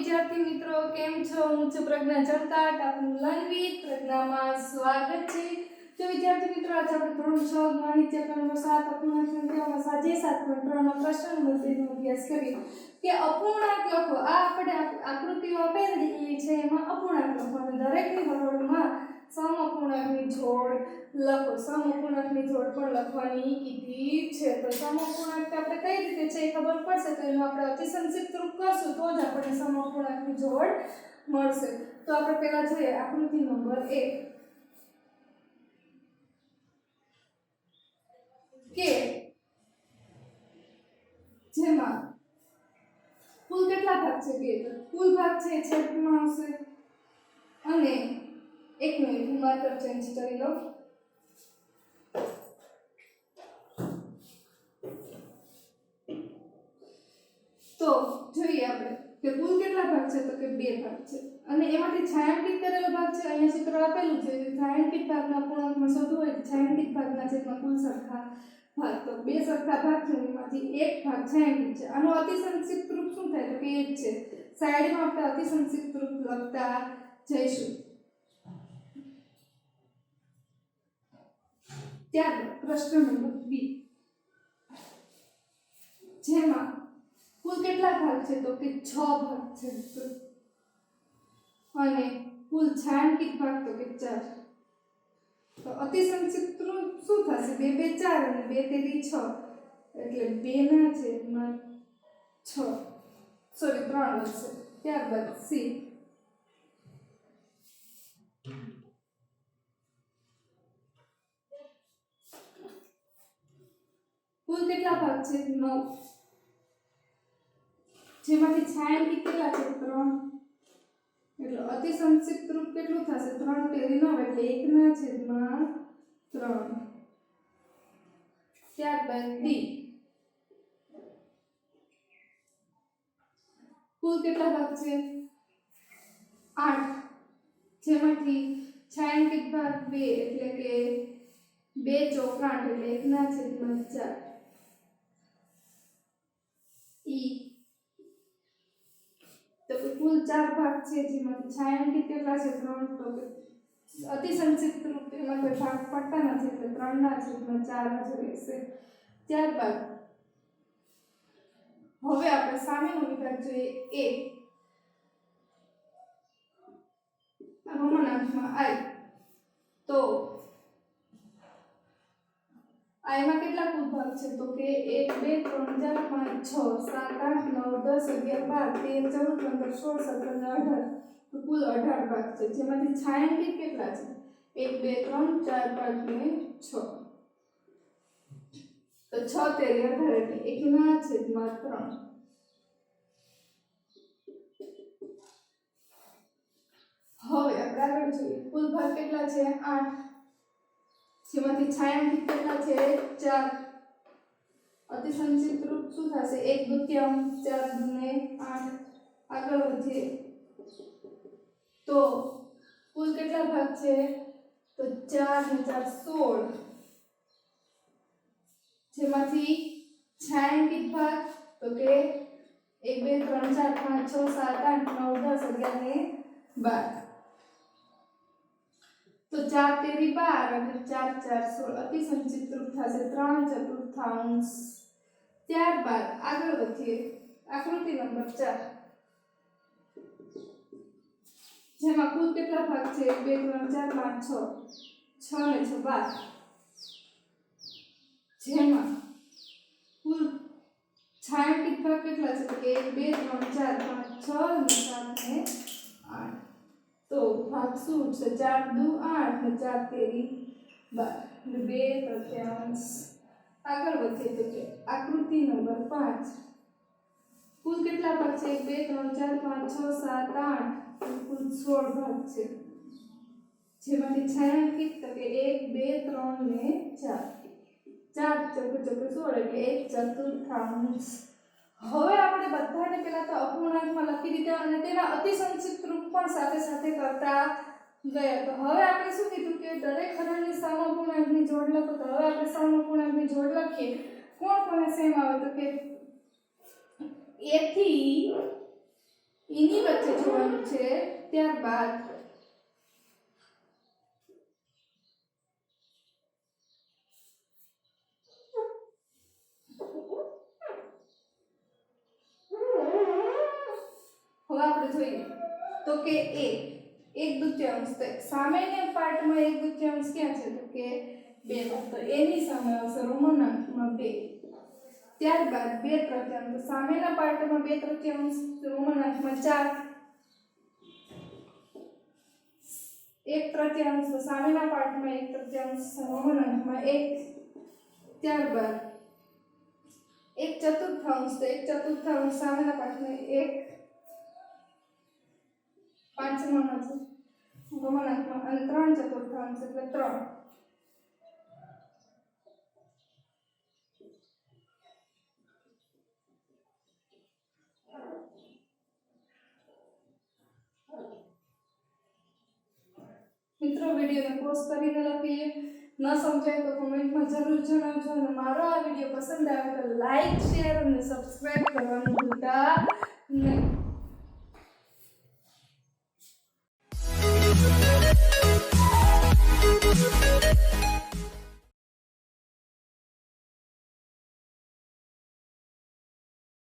વિદ્યાર્થી મિત્રો કેમ છો? હું છું પ્રજ્ઞા ચરકાટ, આપનું લર્નિંગ પ્રજ્ઞામાં સ્વાગત છે. તો વિદ્યાર્થી મિત્રો આજે આપણે ધોરણ 6 ગણિત ચેપ્ટર નંબર 7 અપૂર્ણાંક સંખ્યાઓમાં સ્વાધ્યાય 7.3 નો પ્રશ્ન નંબર 2 નો અભ્યાસ કરીએ કે અપૂર્ણાંક લખો. આ આપણે આકૃતિઓ આપેલી છે એમાં અપૂર્ણાંક લખવાનું, દરેકની હરોળમાં સમઅપૂર્ણાંકની જોડ લખો. સમઅપૂર્ણાંકની જોડ પણ લખવાની કીધી છે. તો સમઅપૂર્ણાંક આપણે કઈ રીતે છે એ ખબર પડશે તો એનું આપણે અતિ સંક્ષિપ્ત રૂપ કરશું તો જ આપણને સમઅપૂર્ણાંકની જોડ મળશે. તો આપણે પહેલા જોઈએ આકૃતિ નંબર 1 કે જેમાં કુલ કેટલા ભાગ છે? 2. તો કુલ ભાગ છે એ છેદમાં આવશે અને 1 મિનિટ હું માર્કર ચેન્જ કરી લઉં. તો જોઈએ આપણે કે કુલ કેટલા ભાગ છે તો કે 2 ભાગ છે અને એમાંથી છાयांकित કરેલો ભાગ છે. અહીંયા સૂત્ર આપેલું છે છાयांकित ભાગના પૂર્ણાંકમાં શોધવું હોય તો છાयांकित ભાગના છેદમાં કુલ સરખા ભાગ. તો 2 સરખા ભાગ છે એમાંથી એક ભાગ છાयांकित છે. આનો અતિ સંક્ષિપ્ત રૂપ શું થાય તો કે એ જ છે. સાઈડમાં આપણે અતિ સંક્ષિપ્ત રૂપ લખતા જઈશું. ત્યારબાદ પ્રશ્ન નંબર 2 જેમાં કુલ કેટલા ભાગ છે તો કે 6 ભાગ છે અને કુલ છાयांकित ભાગ તો કે 4. તો અતિ સંક્ષિપ્ત રૂપ શું થશે? 2 2 4 અને 2 તેરી 6 એટલે 2 ના છેદમાં 6 સોરી 3 વધશે. ત્યારબાદ સી કુલ કેટલા ભાગ છે? 9 જેમાંથી છાयांकित કેટલા છે? 3 એટલે અતિ સંક્ષિપ્ત રૂપ કેટલું થશે? 3 તેરી 9 એટલે 1 ના છેદમાં 3. ત્યારબાદ ડી કુલ કેટલા ભાગ છે? 8 જેમાંથી છાयांकित ભાગ 2 એટલે કે 2 ચોક 8 એટલે 1 ના છેદમાં 4. ઈ તો કુલ 4 ભાગ છે જેમાંથી છાयांकित કેટલા છે? 3. તો અતિ સંક્ષિપ્ત રૂપ એમાં કોઈ ભાગ પડતા નથી એટલે 3 ના છેદમાં 4 જ રહેશે. ત્યારબાદ હવે આપણે સામેનો વિભાગ જોઈએ એ રોમનાંકમાં આઈ. તો આઈમાં કેટલા કુલ ભાગ છે તો કે 1 2 3 4 5 6 7 8 9 10 11 12 13 14 15 16 17 18. તો કુલ 18 ભાગ છે જેમાંથી છાयांकित કેટલા છે? 1 2 3 4 5 ને 6. તો 6 તેરી 18 એટલે 1 ના છેદમાં 3. હવે આપણે આગળ જોઈએ કુલ ભાગ કેટલા છે? 8 જેમાંથી છાयांकित કેટલા છે? 4. અતિ સંક્ષિપ્ત રૂપ શું થશે? 1 દુત્યાંશ 4 ને 8. આગળ વધીએ તો કુલ કેટલા ભાગ છે? તો 4 ને 4 16 જેમાંથી છાयांकित ભાગ તો કે 1 2 3 4 5 6 7 8 9 10 11 ને 12. તો 4 તેરી 12 અને 4 4 16 અતિ સંક્ષિપ્ત રૂપ થશે 3/4. ત્યારબાદ આગળ વધીએ આકૃતિ નંબર 4 જેમાં કુલ કેટલા ભાગ છે? 1 2 3 4 5 6 6 ને 6 12. જેમાં કુલ છાयांकित ભાગ કેટલા છે? તો કે 1 2 3 4 5 6 અને 7 ને 8. તો ભાગ શું છે? 4 દુ 8 ને 4 તેરી 12 એટલે 2/3. આગળ વધીએ તો કે આકૃતિ નંબર 5 કુલ કેટલા ભાગ છે? 1 2 3 4 5 6 7 8 કુલ 16 ભાગ છે જેમાંથી છાयांकित તો કે 1 2 3 ને 4 4 ચોક 16 એટલે 1/4. હવે આપણે બધાને પહેલા તો અપૂર્ણાંકમાં લખી દીધા અને તેના અતિ સંક્ષિપ્ત રૂપ પણ સાથે સાથે કરતા ગયા. તો હવે આપણે શું કીધું કે દરેક હરોળની સમઅપૂર્ણાંકની જોડ લખો. તો હવે આપણે સમઅપૂર્ણાંકની જોડ લખીએ. કોણ કોને સેમ આવે તો કે a થી ઈની વચ્ચે જોવાનું છે. ત્યારબાદ હવે આપણે જોઈએ તો કે એક દૂતીયાંશ, તો સામેના પાર્ટમાં એક દૂતીયાંશ ક્યાં છે તો કે 2, તો એની સામે આવશે રોમનાંકમાં 2. ત્યારબાદ 2/3, તો સામેના પાર્ટમાં 2/3 રોમનાંકમાં 4, 1/3, તો સામેના પાર્ટમાં 1/3 રોમનાંકમાં 1. ત્યારબાદ 1/4, તો 1/4 સામેના પાર્ટમાં 1, પાંચમામાં છે રોમનાંકમાં, અને 3/4 એટલે 3. મિત્રો વિડીયોને પોઝ કરીને લખીએ. ન સમજાય તો કોમેન્ટમાં જરૂર જણાવજો, અને મારો આ વિડીયો પસંદ આવે તો લાઈક, શેર અને સબસ્ક્રાઇબ કરવાનું ભૂલતા નહીં.